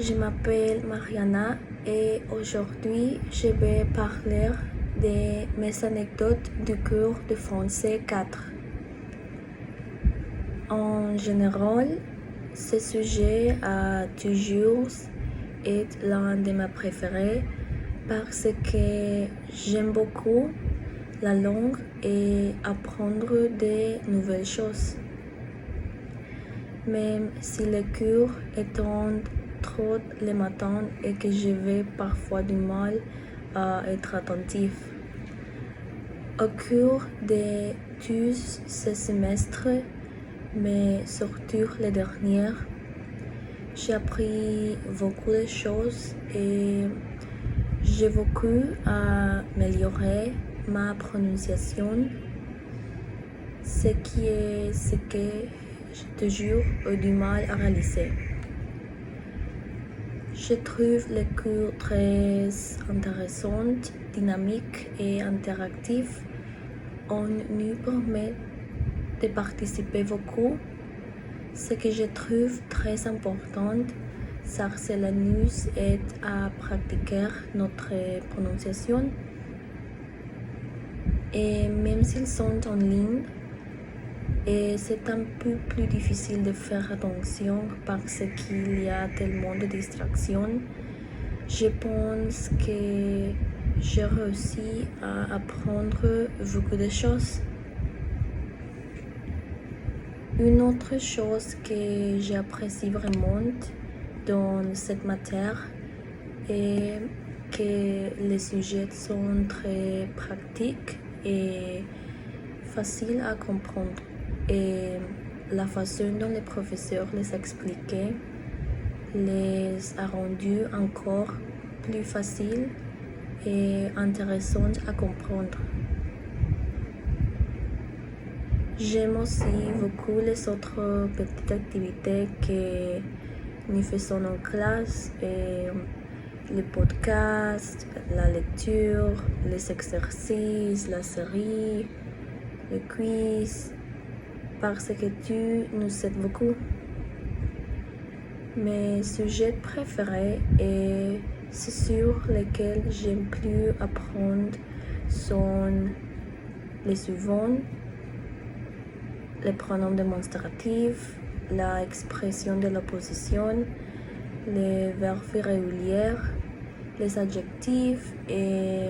je m'appelle Mariana et aujourd'hui je vais parler de mes anecdotes du cours de français 4. En général, ce sujet a toujours été l'un de mes préférés parce que j'aime beaucoup la langue et apprendre de nouvelles choses. Même si les cours étant trop le matin et que j'avais parfois du mal à être attentif. Au cours de tous ces semestres, mais surtout les derniers, j'ai appris beaucoup de choses et j'ai beaucoup amélioré ma prononciation, ce que j'ai toujours eu du mal à réaliser. Je trouve les cours très intéressants, dynamiques et interactifs. On nous permet de participer beaucoup. Ce que je trouve très important, c'est que nous aide à pratiquer notre prononciation. Et même s'ils sont en ligne, et c'est un peu plus difficile de faire attention parce qu'il y a tellement de distractions. Je pense que j'ai réussi à apprendre beaucoup de choses. Une autre chose que j'apprécie vraiment dans cette matière est que les sujets sont très pratiques et faciles à comprendre. Et la façon dont les professeurs les expliquaient les a rendus encore plus faciles et intéressants à comprendre. J'aime aussi beaucoup les autres petites activités que nous faisons en classe, et les podcasts, la lecture, les exercices, la série, le quiz, parce que tu nous aides beaucoup. Mes sujets préférés et ceux sur lesquels j'aime plus apprendre sont les suivants: les pronoms démonstratifs, la expression de l'opposition, les verbes irréguliers, les adjectifs et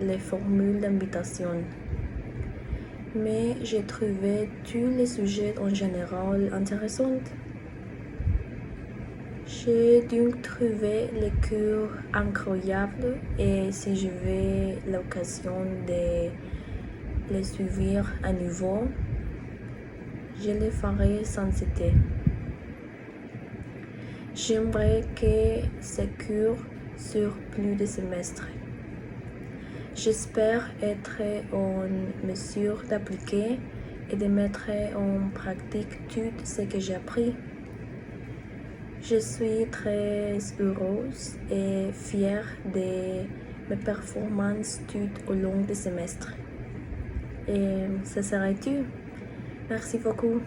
les formules d'invitation. Mais j'ai trouvé tous les sujets en général intéressants. J'ai donc trouvé les cours incroyables et si j'avais l'occasion de les suivre à nouveau, je les ferai sans hésiter. J'aimerais que ces cours sur plus de semestres. J'espère être en mesure d'appliquer et de mettre en pratique tout ce que j'ai appris. Je suis très heureuse et fière de mes performances tout au long du semestre. Et ce serait tout. Merci beaucoup.